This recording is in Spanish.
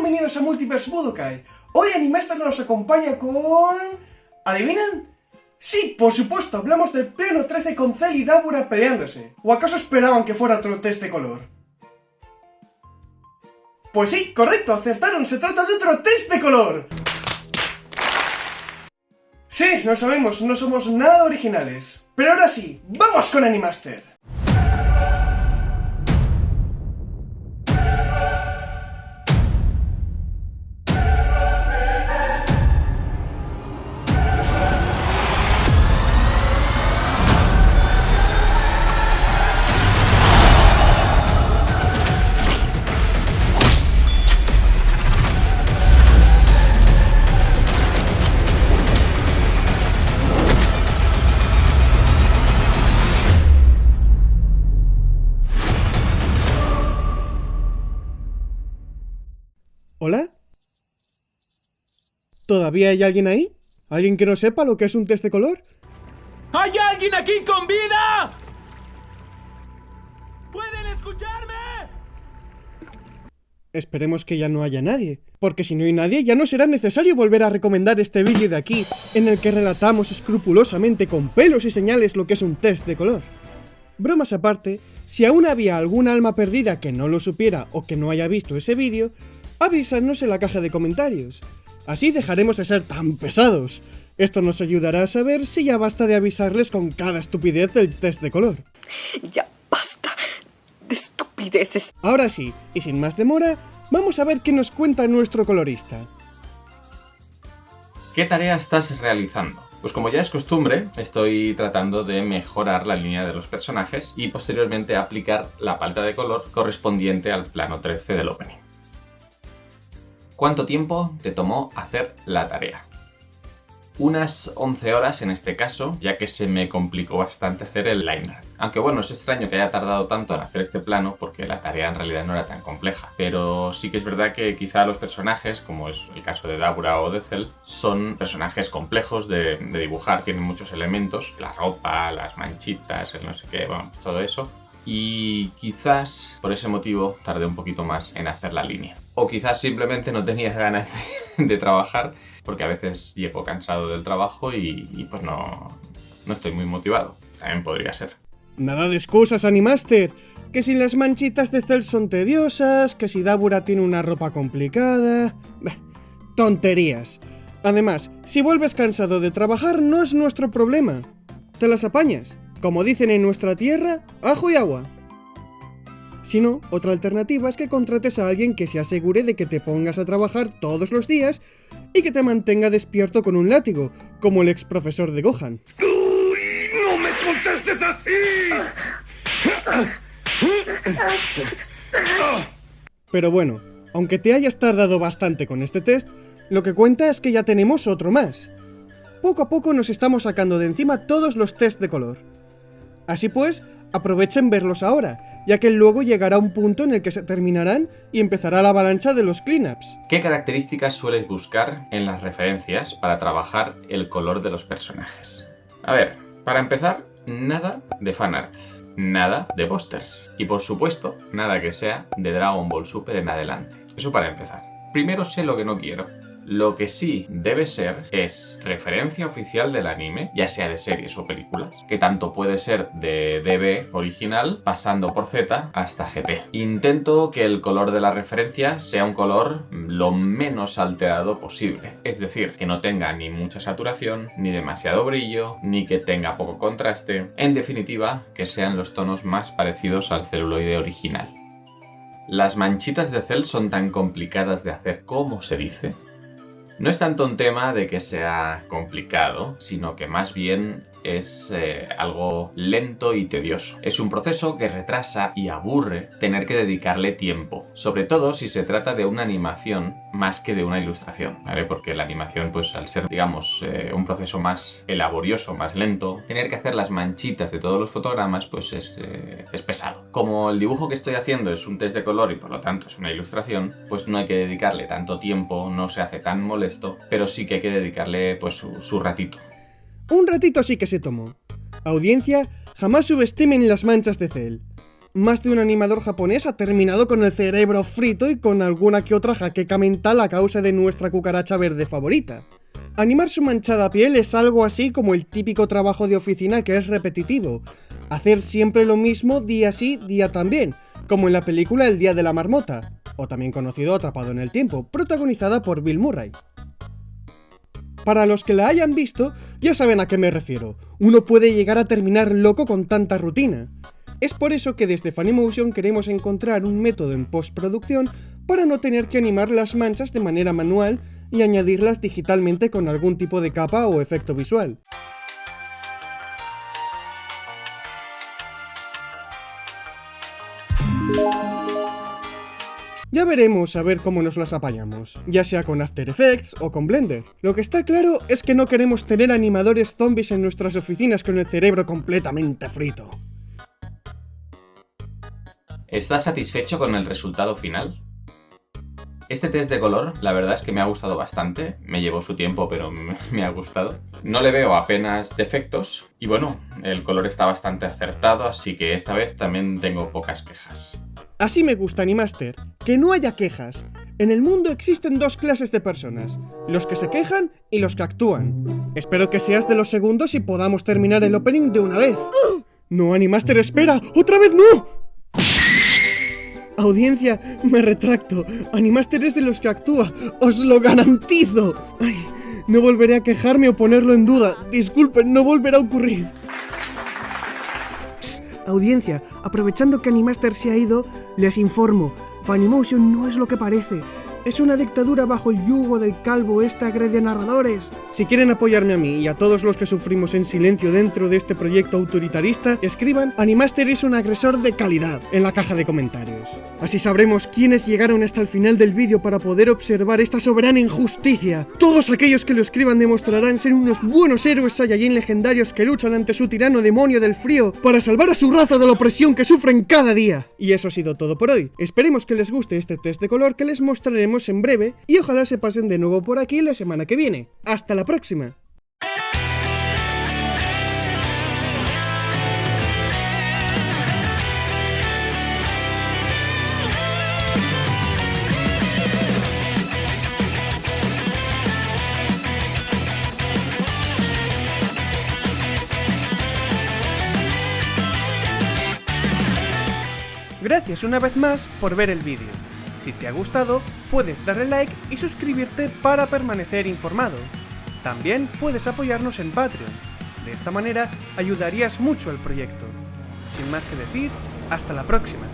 bienvenidos a Multiverse Budokai. Hoy Animaster nos acompaña con... ¿adivinan? Sí, por supuesto, hablamos del pleno 13 con Cell y Dabura peleándose. ¿O acaso esperaban que fuera otro test de color? Pues sí, correcto, acertaron, se trata de otro test de color. Sí, lo sabemos, no somos nada originales. Pero ahora sí, ¡vamos con Animaster! ¿Hola? ¿Todavía hay alguien ahí? ¿Alguien que no sepa lo que es un test de color? ¿Hay alguien aquí con vida? ¿Pueden escucharme? Esperemos que ya no haya nadie, porque si no hay nadie ya no será necesario volver a recomendar este vídeo de aquí, en el que relatamos escrupulosamente con pelos y señales lo que es un test de color. Bromas aparte, si aún había algún alma perdida que no lo supiera o que no haya visto ese vídeo, avísanos en la caja de comentarios. Así dejaremos de ser tan pesados. Esto nos ayudará a saber si ya basta de avisarles con cada estupidez del test de color. Ya basta de estupideces. Ahora sí, y sin más demora, vamos a ver qué nos cuenta nuestro colorista. ¿Qué tarea estás realizando? Pues como ya es costumbre, estoy tratando de mejorar la línea de los personajes y posteriormente aplicar la paleta de color correspondiente al plano 13 del opening. ¿Cuánto tiempo te tomó hacer la tarea? Unas 11 horas en este caso, ya que se me complicó bastante hacer el line art. Aunque bueno, es extraño que haya tardado tanto en hacer este plano porque la tarea en realidad no era tan compleja. Pero sí que es verdad que quizá los personajes, como es el caso de Dabura o de Cell, son personajes complejos de dibujar, tienen muchos elementos, la ropa, las manchitas, el no sé qué, bueno, pues todo eso. Y quizás por ese motivo tardé un poquito más en hacer la línea. O quizás simplemente no tenía ganas de trabajar, porque a veces llego cansado del trabajo y pues no estoy muy motivado. También podría ser. Nada de excusas, Animaster. Que si las manchitas de Cell son tediosas, que si Dabura tiene una ropa complicada... Bah, tonterías. Además, si vuelves cansado de trabajar no es nuestro problema. Te las apañas. Como dicen en nuestra tierra, ajo y agua. Si no, otra alternativa es que contrates a alguien que se asegure de que te pongas a trabajar todos los días y que te mantenga despierto con un látigo, como el ex profesor de Gohan. ¡Uy! ¡No me contestes así! Pero bueno, aunque te hayas tardado bastante con este test, lo que cuenta es que ya tenemos otro más. Poco a poco nos estamos sacando de encima todos los test de color. Así pues, aprovechen verlos ahora, ya que luego llegará un punto en el que se terminarán y empezará la avalancha de los cleanups. ¿Qué características sueles buscar en las referencias para trabajar el color de los personajes? A ver, para empezar, nada de fanarts, nada de pósters y por supuesto, nada que sea de Dragon Ball Super en adelante. Eso para empezar. Primero sé lo que no quiero. Lo que sí debe ser es referencia oficial del anime, ya sea de series o películas, que tanto puede ser de DB original, pasando por Z hasta GT. Intento que el color de la referencia sea un color lo menos alterado posible, es decir, que no tenga ni mucha saturación, ni demasiado brillo, ni que tenga poco contraste, en definitiva, que sean los tonos más parecidos al celuloide original. ¿Las manchitas de Cell son tan complicadas de hacer como se dice? No es tanto un tema de que sea complicado, sino que más bien es algo lento y tedioso. Es un proceso que retrasa y aburre tener que dedicarle tiempo, sobre todo si se trata de una animación más que de una ilustración, ¿vale? Porque la animación, pues al ser, digamos, un proceso más laborioso, más lento, tener que hacer las manchitas de todos los fotogramas, pues es pesado. Como el dibujo que estoy haciendo es un test de color y por lo tanto es una ilustración, pues no hay que dedicarle tanto tiempo, no se hace tan molesto, pero sí que hay que dedicarle pues su ratito. Un ratito sí que se tomó. Audiencia, jamás subestimen las manchas de Cell. más de un animador japonés ha terminado con el cerebro frito y con alguna que otra jaqueca mental a causa de nuestra cucaracha verde favorita. Animar su manchada piel es algo así como el típico trabajo de oficina que es repetitivo. Hacer siempre lo mismo día sí, día también, como en la película El día de la marmota, o también conocido Atrapado en el tiempo, protagonizada por Bill Murray. Para los que la hayan visto, ya saben a qué me refiero. Uno puede llegar a terminar loco con tanta rutina. Es por eso que desde Funnymotion queremos encontrar un método en postproducción para no tener que animar las manchas de manera manual y añadirlas digitalmente con algún tipo de capa o efecto visual. Ya veremos a ver cómo nos las apañamos, ya sea con After Effects o con Blender. Lo que está claro es que no queremos tener animadores zombies en nuestras oficinas con el cerebro completamente frito. ¿Estás satisfecho con el resultado final? Este test de color, la verdad es que me ha gustado bastante. Me llevó su tiempo, pero me ha gustado. No le veo apenas defectos. Y bueno, el color está bastante acertado, así que esta vez también tengo pocas quejas. Así me gusta, Animaster, que no haya quejas. En el mundo existen dos clases de personas, los que se quejan y los que actúan. Espero que seas de los segundos y podamos terminar el opening de una vez. No, Animaster, espera, ¡otra vez no! Audiencia, me retracto. Animaster es de los que actúa, os lo garantizo. Ay, no volveré a quejarme o ponerlo en duda. Disculpen, no volverá a ocurrir. Audiencia, aprovechando que Animaster se ha ido, les informo, Funnymotion no es lo que parece. Es una dictadura bajo el yugo del calvo este agrede narradores. Si quieren apoyarme a mí y a todos los que sufrimos en silencio dentro de este proyecto autoritarista, escriban Animaster es un agresor de calidad en la caja de comentarios. Así sabremos quiénes llegaron hasta el final del vídeo para poder observar esta soberana injusticia. Todos aquellos que lo escriban demostrarán ser unos buenos héroes Saiyajin legendarios que luchan ante su tirano demonio del frío para salvar a su raza de la opresión que sufren cada día. Y eso ha sido todo por hoy. Esperemos que les guste este test de color que les mostraremos en breve y ojalá se pasen de nuevo por aquí la semana que viene. ¡Hasta la próxima! Gracias una vez más por ver el vídeo. Si te ha gustado, puedes darle like y suscribirte para permanecer informado. También puedes apoyarnos en Patreon. De esta manera ayudarías mucho al proyecto. Sin más que decir, hasta la próxima.